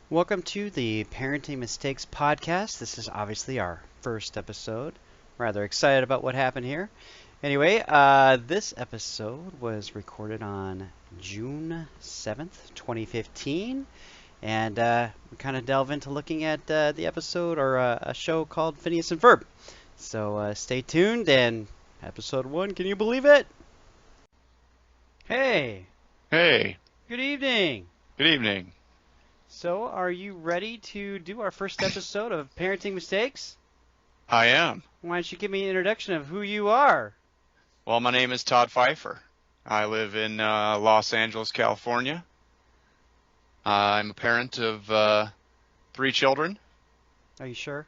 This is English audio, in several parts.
Welcome to the Parenting Mistakes podcast. This is obviously our first episode. Rather excited about what happened here. Anyway, this episode was recorded on June 7th, 2015. And we kind of delve into looking at the episode or a show called Phineas and Ferb. So stay tuned and episode 1, can you believe it? Hey, Hey, good evening. good evening. So, are you ready to do our first episode of Parenting Mistakes? I am. Why don't you give me an introduction of who you are? Well, my name is Todd Pfeiffer. I live in Los Angeles, California. I'm a parent of 3 children. Are you sure?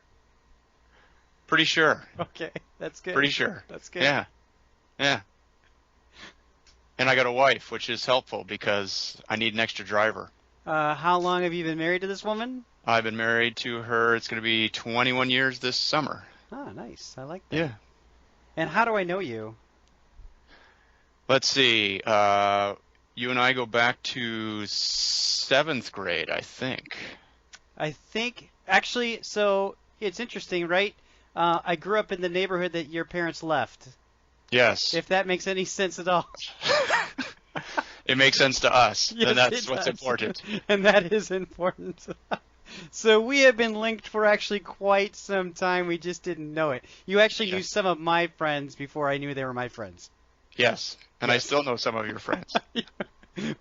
Pretty sure. Okay, that's good. Pretty sure. That's good. Yeah. Yeah. And I got a wife, which is helpful because I need an extra driver. How long have you been married to this woman? I've been married to her. It's going to be 21 years this summer. Ah, nice. I like that. Yeah. And how do I know you? Let's see. You and I go back to 7th grade, I think. I think, actually, so it's interesting, right? I grew up in the neighborhood that your parents left, Yes. if that makes any sense at all. It makes sense to us, Yes, and that's it what's does. important. And that is important. So we have been linked for actually quite some time. We just didn't know it. You actually knew Yes. some of my friends before I knew they were my friends. Yes, and I Yes. still know some of your friends,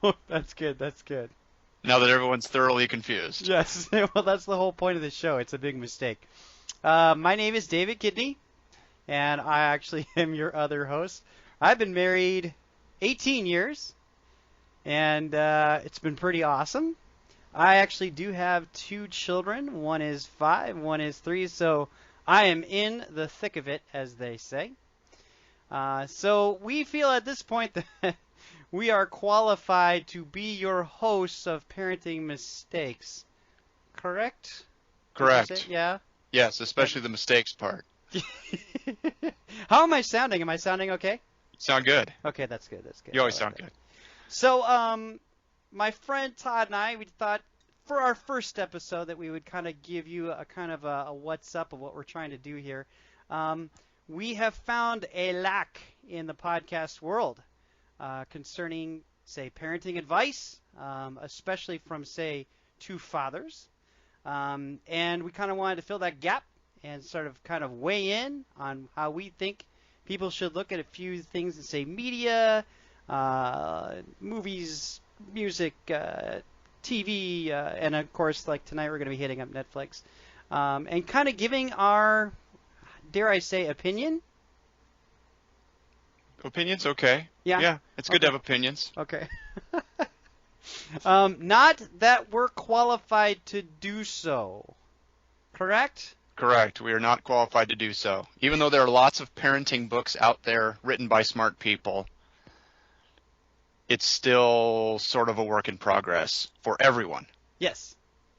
Well, that's good. That's good. now that everyone's thoroughly confused. Yes. Well, that's the whole point of the show. It's a big mistake. My name is David Kidney, and I actually am your other host. I've been married 18 years, and it's been pretty awesome. I actually do have 2 children. One is 5, one is 3, so I am in the thick of it, as they say. So we feel at this point that we are qualified to be your hosts of Parenting Mistakes. Correct? Did I say- Correct. Yeah. Yes, especially the mistakes part. How am I sounding? Am I sounding okay? Sound good. Okay, that's good. That's good. You always I like sound that. good. So, my friend Todd and I, we thought for our first episode that we would kind of give you a kind of a what's up of what we're trying to do here. We have found a lack in the podcast world concerning, say, parenting advice, especially from, say, 2 fathers. And we kind of wanted to fill that gap and sort of kind of weigh in on how we think people should look at a few things in, say, media, movies, music, TV, and of course, like tonight we're going to be hitting up Netflix, and kind of giving our, dare I say, opinion. Opinions, okay. Yeah. Yeah, it's good to Okay. have opinions. Okay. Not that we're qualified to do so. Correct? Correct. We are not qualified to do so. Even though there are lots of parenting books out there written by smart people, it's still sort of a work in progress for everyone. Yes,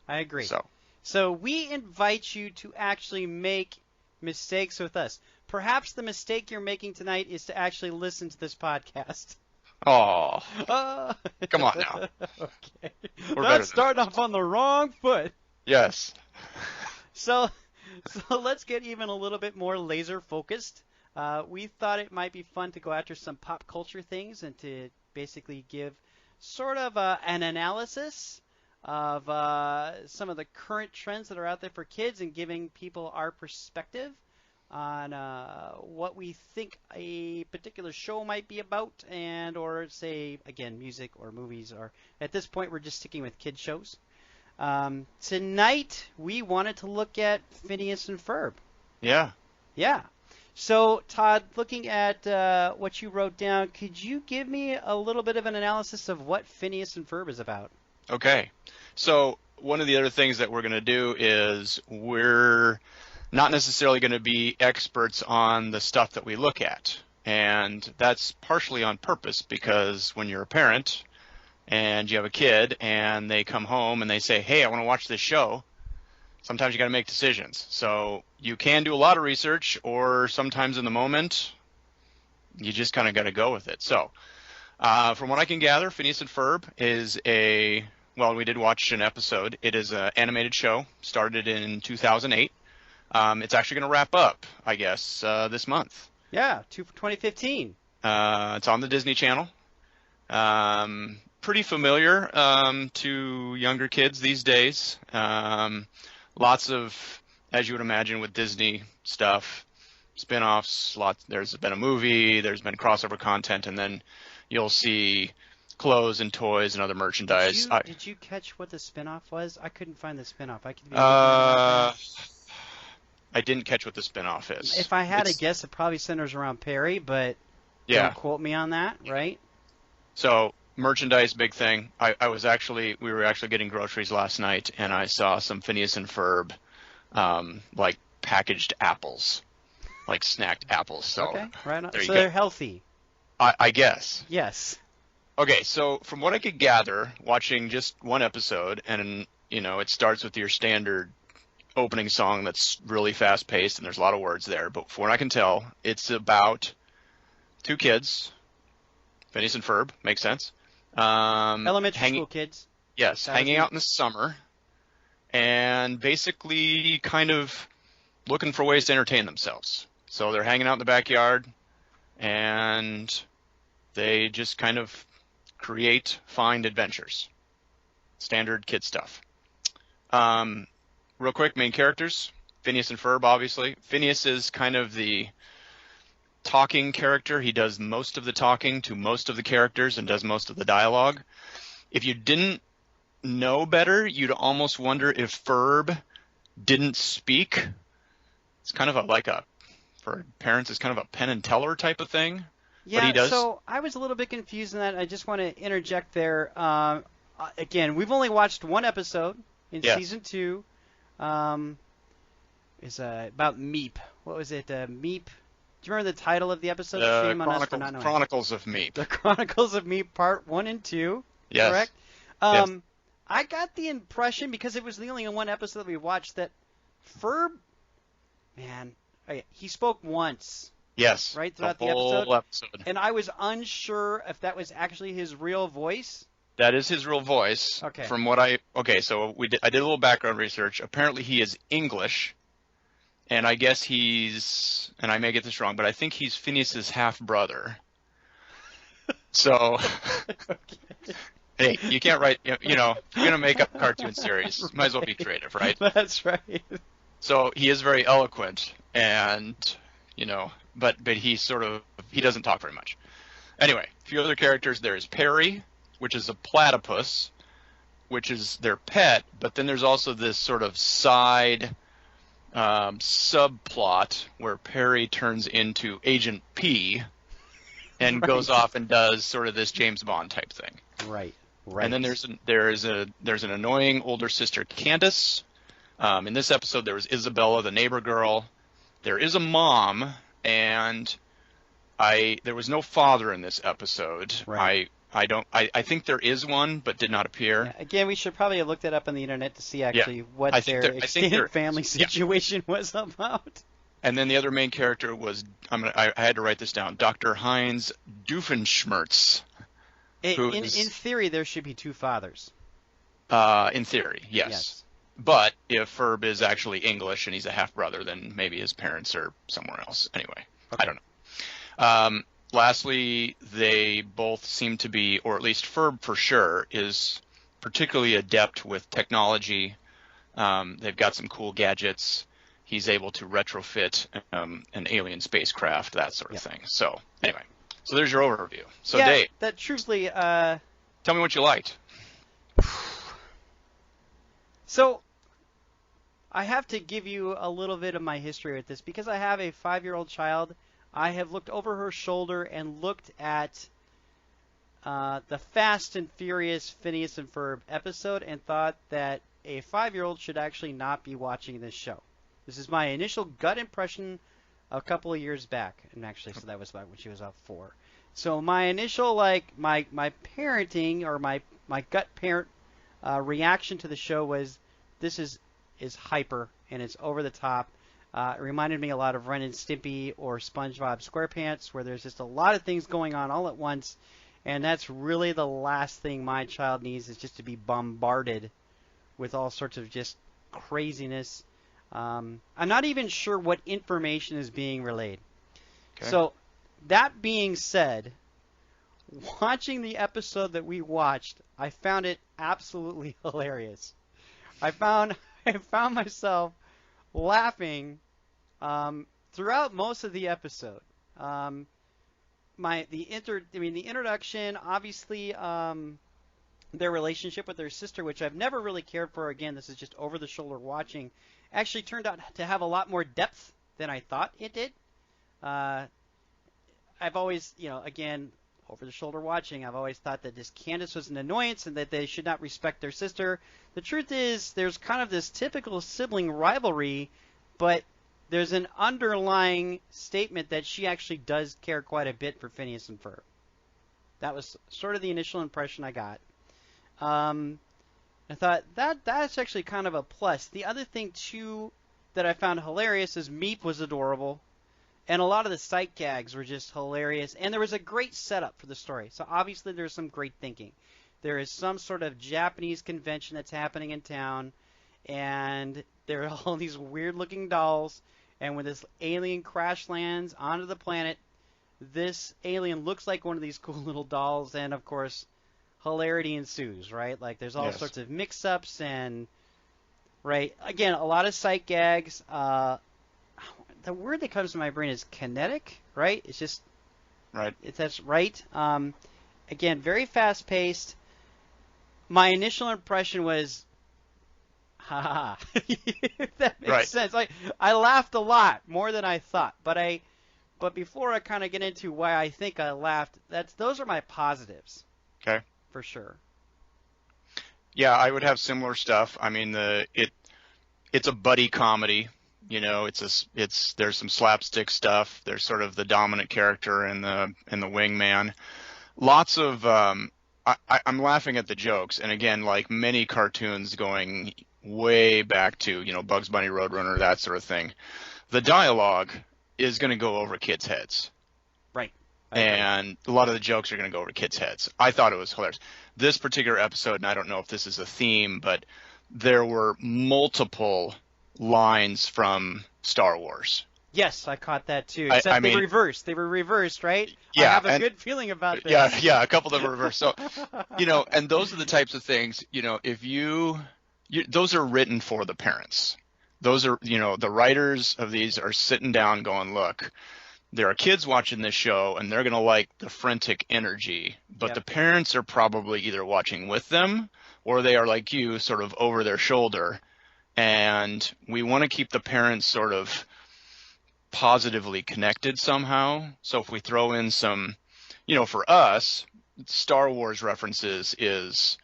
I agree. So, So we invite you to actually make mistakes with us. Perhaps the mistake you're making tonight is to actually listen to this podcast. oh, Uh, come on now. Okay. We're better than That's starting off on the wrong foot. Yes. So let's get even a little bit more laser focused. We thought it might be fun to go after some pop culture things and to basically give sort of an analysis of some of the current trends that are out there for kids and giving people our perspective on what we think a particular show might be about, and or say again music or movies, or at this point we're just sticking with kid shows. Tonight we wanted to look at Phineas and Ferb. Yeah. Yeah. So Todd, looking at what you wrote down, could you give me a little bit of an analysis of what Phineas and Ferb is about? Okay. So one of the other things that we're going to do is we're not necessarily going to be experts on the stuff that we look at. And that's partially on purpose because when you're a parent and you have a kid and they come home and they say, hey, I want to watch this show, sometimes you got to make decisions. So you can do a lot of research, or sometimes in the moment, you just kind of got to go with it. So from what I can gather, Phineas and Ferb is a well, we did watch an episode. It is an animated show, started in 2008. It's actually going to wrap up, I guess, this month. Yeah, 2015. It's on the Disney Channel. Pretty familiar to younger kids these days. Lots of, as you would imagine with Disney stuff, spin-offs. There's been a movie, there's been crossover content, and then you'll see clothes and toys and other merchandise. Did you catch what the spin-off was? I couldn't find the spin-off. I could be I didn't catch what the spin-off is. If I had to guess, it probably centers around Perry, but don't quote me on that, right? So merchandise, big thing. We were actually getting groceries last night, and I saw some Phineas and Ferb, like packaged apples, like snacked apples. So okay, right on. So they're healthy. I guess. Yes. Okay, so from what I could gather, watching just one episode, and it starts with your standard opening song that's really fast-paced, and there's a lot of words there. But from what I can tell, it's about two kids, Phineas and Ferb, makes sense. Elementary school kids. Yes, hanging out in the summer, and basically kind of looking for ways to entertain themselves. So they're hanging out in the backyard, and they just kind of find adventures. Standard kid stuff. Real quick, main characters, Phineas and Ferb, obviously. Phineas is kind of the talking character. He does most of the talking to most of the characters and does most of the dialogue. If you didn't know better, you'd almost wonder if Ferb didn't speak. It's kind of for parents, it's kind of a Penn and Teller type of thing. Yeah, but he does. So I was a little bit confused in that. I just want to interject there. Again, we've only watched one episode in season 2. It's about Meep. What was it? Meep. Do you remember the title of the episode? Shame on us for not knowing. Chronicles of Meep. The Chronicles of Meep, Part 1 and 2. Yes. Correct? Yes. I got the impression, because it was the only one episode that we watched, that Ferb, man, he spoke once. Yes. Right throughout the whole episode. And I was unsure if that was actually his real voice. That is his real voice. Okay. So I did a little background research. Apparently he is English, and I guess and I may get this wrong, but I think he's Phineas's half brother. So, hey, you can't write. If you're gonna make up a cartoon series, might as well be creative, right? That's right. So he is very eloquent, and but he doesn't talk very much. Anyway, a few other characters. There's Perry, which is a platypus, which is their pet, but then there's also this sort of side subplot where Perry turns into Agent P and goes off and does sort of this James Bond type thing. Right. And then there's an annoying older sister, Candace. In this episode, there was Isabella, the neighbor girl. There is a mom, and there was no father in this episode. Right. I think there is one, but did not appear. Yeah, again, we should probably have looked it up on the internet to see actually what their extended family situation was about. And then the other main character was, I had to write this down, Dr. Heinz Doofenshmirtz. In theory, there should be two fathers. In theory, yes. But if Ferb is actually English and he's a half-brother, then maybe his parents are somewhere else. Anyway, I don't know. Lastly, they both seem to be, or at least Ferb for sure, is particularly adept with technology. They've got some cool gadgets. He's able to retrofit an alien spacecraft, that sort of thing. So anyway, so there's your overview. So Dave, that truthfully, tell me what you liked. So I have to give you a little bit of my history with this because I have a 5-year-old child. I have looked over her shoulder and looked at the Fast and Furious Phineas and Ferb episode and thought that a 5-year-old should actually not be watching this show. This is my initial gut impression a couple of years back, and actually, so that was about when she was 4. So my initial my parenting or my gut parent reaction to the show was this is hyper and it's over the top. It reminded me a lot of Ren and Stimpy or SpongeBob SquarePants, where there's just a lot of things going on all at once, And that's really the last thing my child needs, is just to be bombarded with all sorts of just craziness. I'm not even sure what information is being relayed. Okay. So, that being said, watching the episode that we watched, I found it absolutely hilarious. I found myself laughing throughout most of the episode. The introduction, obviously, their relationship with their sister, which I've never really cared for. Again, this is just over the shoulder watching. Actually turned out to have a lot more depth than I thought it did. I've always, again, over the shoulder watching, I've always thought that this Candace was an annoyance and that they should not respect their sister. The truth is, there's kind of this typical sibling rivalry, but there's an underlying statement that she actually does care quite a bit for Phineas and Ferb. That was sort of the initial impression I got. I thought that's actually kind of a plus. The other thing, too, that I found hilarious is Meep was adorable. And a lot of the sight gags were just hilarious. And there was a great setup for the story. So obviously there's some great thinking. There is some sort of Japanese convention that's happening in town. And there are all these weird-looking dolls. And when this alien crash lands onto the planet, this alien looks like one of these cool little dolls. And, of course, hilarity ensues, right? Like, there's all sorts of mix-ups and, right? Again, a lot of sight gags. The word that comes to my brain is kinetic, right? It's just, right. That's right. Again, very fast-paced. My initial impression was, ha ha. That makes sense. I laughed a lot, more than I thought. But before I kind of get into why I think I laughed, those are my positives. Okay. For sure. Yeah, I would have similar stuff. I mean, it's a buddy comedy. There's some slapstick stuff. There's sort of the dominant character and the wingman. Lots of I'm laughing at the jokes, and again, like many cartoons going way back to Bugs Bunny, Roadrunner, that sort of thing. The dialogue is going to go over kids' heads. Right. And a lot of the jokes are going to go over kids' heads. I thought it was hilarious. This particular episode, and I don't know if this is a theme, but there were multiple lines from Star Wars. Yes, I caught that too. Except they were reversed, right? Yeah, I have a good feeling about this. Yeah, a couple of them were reversed. So, and those are the types of things, if those are written for the parents. Those are, the writers of these are sitting down going, look, there are kids watching this show and they're going to like the frantic energy, but the parents are probably either watching with them or they are like you, sort of over their shoulder. And we want to keep the parents sort of positively connected somehow. So if we throw in some, for us, Star Wars references is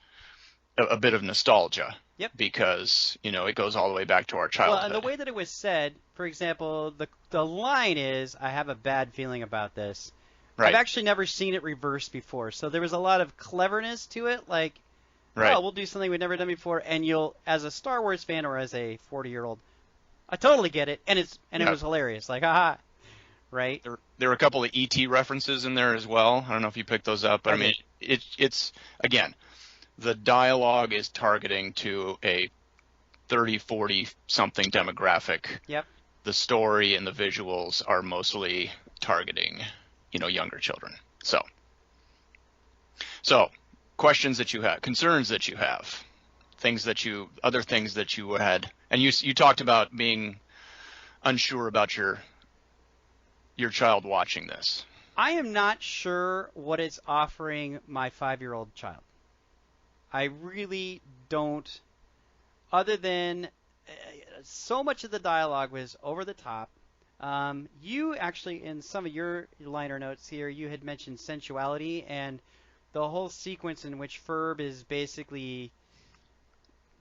a bit of nostalgia. Yep. Because, it goes all the way back to our childhood. Well, and the way that it was said, for example, the line is, I have a bad feeling about this. Right. I've actually never seen it reversed before. So there was a lot of cleverness to it, like, oh, we'll do something we've never done before, and you'll, as a Star Wars fan or as a 40-year-old, I totally get it, and it was hilarious, like, haha, right? There were a couple of E.T. references in there as well. I don't know if you picked those up, but I mean, it's again, the dialogue is targeting to a 30, 40 something demographic. Yep. The story and the visuals are mostly targeting, younger children. So. Questions that you have, concerns that you have, other things that you had, and you talked about being unsure about your child watching this. I am not sure what it's offering my 5-year-old child. I really don't, other than so much of the dialogue was over the top. You actually, in some of your liner notes here, you had mentioned sensuality and the whole sequence in which Ferb is basically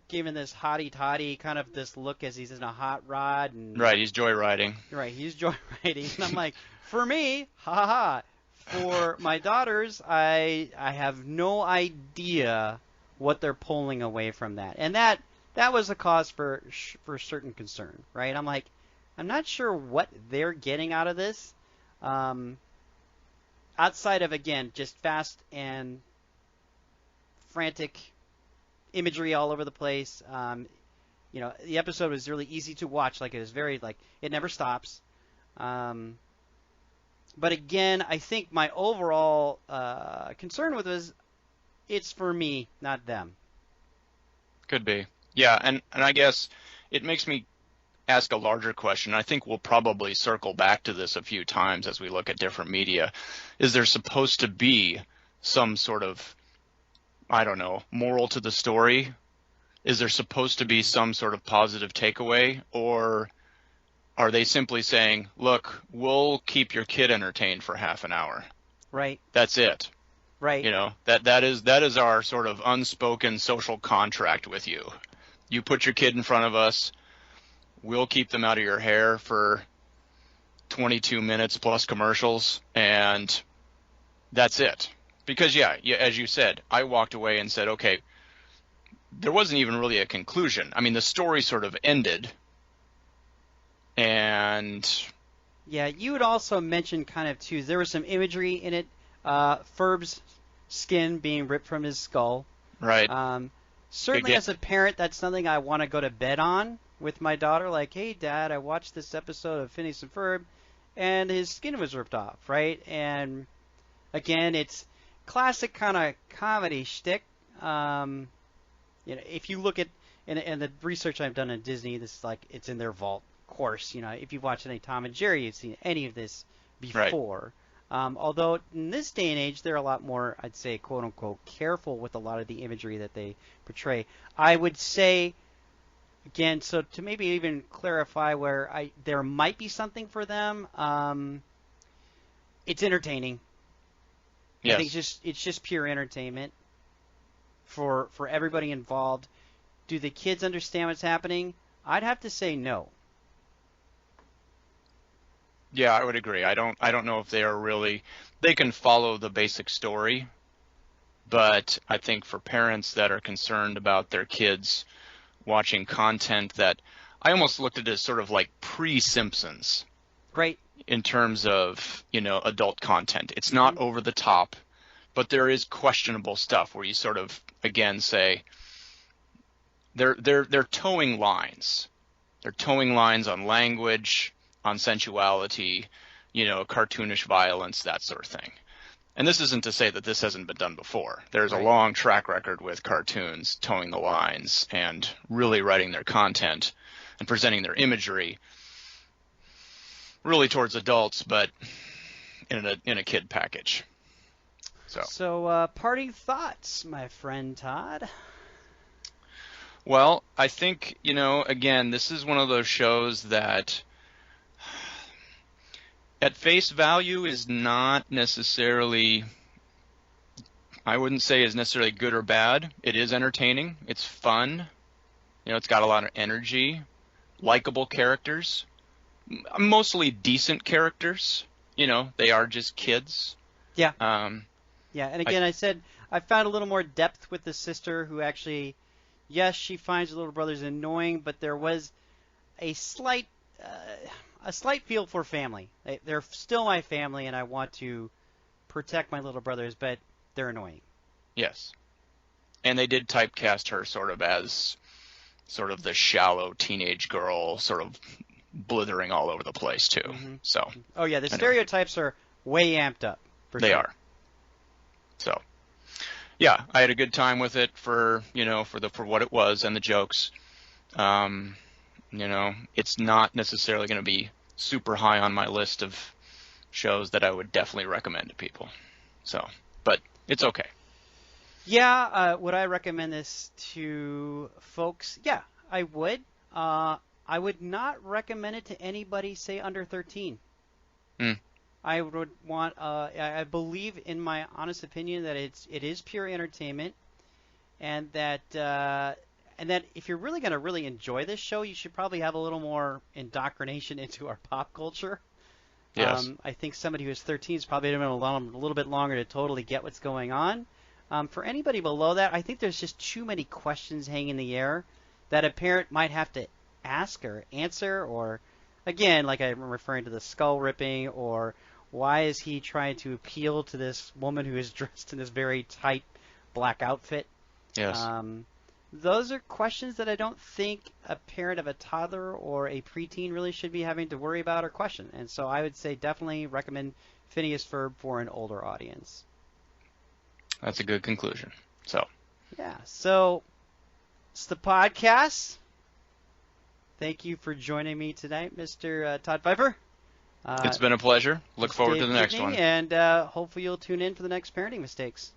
given this hotty-toddy kind of this look as he's in a hot rod. And, right, he's joyriding. Right, he's joyriding. And I'm like, for me, ha-ha. For my daughters, I have no idea what they're pulling away from that. And that was a cause for certain concern, right? I'm like, I'm not sure what they're getting out of this. outside of, again, just fast and frantic imagery all over the place. The episode was really easy to watch. Like, it was very, like, it never stops. But again, I think my overall concern with it is it's for me, not them. Could be. Yeah, and I guess it makes me ask a larger question. I think we'll probably circle back to this a few times as we look at different media. Is there supposed to be some sort of, I don't know, moral to the story? Is there supposed to be some sort of positive takeaway? Or are they simply saying, look, we'll keep your kid entertained for half an hour? Right. That's it. Right. You know, that is our sort of unspoken social contract with you. You put your kid in front of us, we'll keep them out of your hair for 22 minutes plus commercials, and that's it. Because, yeah, as you said, I walked away and said, okay, there wasn't even really a conclusion. I mean, the story sort of ended, and... Yeah, you had also mentioned kind of, too, there was some imagery in it, Ferb's skin being ripped from his skull. Right. Certainly as a parent, that's something I want to go to bed on with my daughter. Like, hey, Dad, I watched this episode of Phineas and Ferb, and his skin was ripped off, right? And, again, it's classic kind of comedy shtick. If you look at, and the research I've done on Disney, this is like, it's in their vault. Of course, if you've watched any Tom and Jerry, you've seen any of this before. Right. Although in this day and age, they're a lot more, I'd say, quote unquote, careful with a lot of the imagery that they portray. I would say, again, so to maybe even clarify where there might be something for them, it's entertaining. Yes. I think it's just pure entertainment for everybody involved. Do the kids understand what's happening? I'd have to say no. Yeah, I would agree. I don't know if they can follow the basic story, but I think for parents that are concerned about their kids watching content that I almost looked at it as sort of like pre-Simpsons. Right. In terms of, adult content. It's not over the top, but there is questionable stuff where you sort of, again, say they're towing lines. They're towing lines on language, on sensuality, cartoonish violence, that sort of thing. And this isn't to say that this hasn't been done before. There's a long track record with cartoons towing the lines and really writing their content and presenting their imagery really towards adults, but in a kid package. So parting thoughts, my friend Todd. Well, I think, again, this is one of those shows that at face value is not necessarily, I wouldn't say is necessarily good or bad. It is entertaining. It's fun. It's got a lot of energy, likable characters, mostly decent characters. They are just kids. Yeah. Yeah, and again, I found a little more depth with the sister who actually, yes, she finds her little brother's annoying, but there was a slight feel for family. They're still my family, and I want to protect my little brothers, but they're annoying. Yes. And they did typecast her sort of as sort of the shallow teenage girl, sort of blithering all over the place, too. Mm-hmm. So. Oh, yeah, the stereotypes are way amped up. They are. So, yeah, I had a good time with it for what it was and the jokes. It's not necessarily going to be super high on my list of shows that I would definitely recommend to people. So, but it's okay. Yeah, would I recommend this to folks? Yeah, I would. I would not recommend it to anybody, say, under 13. I would want. I believe, in my honest opinion, that it is pure entertainment, and that if you're really going to really enjoy this show, you should probably have a little more indoctrination into our pop culture. Yes. I think somebody who's 13 is probably going to allow them a little bit longer to totally get what's going on. For anybody below that, I think there's just too many questions hanging in the air that a parent might have to ask or answer, or again, like I'm referring to the skull ripping, or Why is he trying to appeal to this woman who is dressed in this very tight black outfit? Yes. Those are questions that I don't think a parent of a toddler or a preteen really should be having to worry about or question. And so I would say definitely recommend Phineas Ferb for an older audience. That's a good conclusion. So. Yeah. So it's the podcast. Thank you for joining me tonight, Mr. Todd Pfeiffer. It's been a pleasure. Look forward to the next one. And hopefully you'll tune in for the next Parenting Mistakes.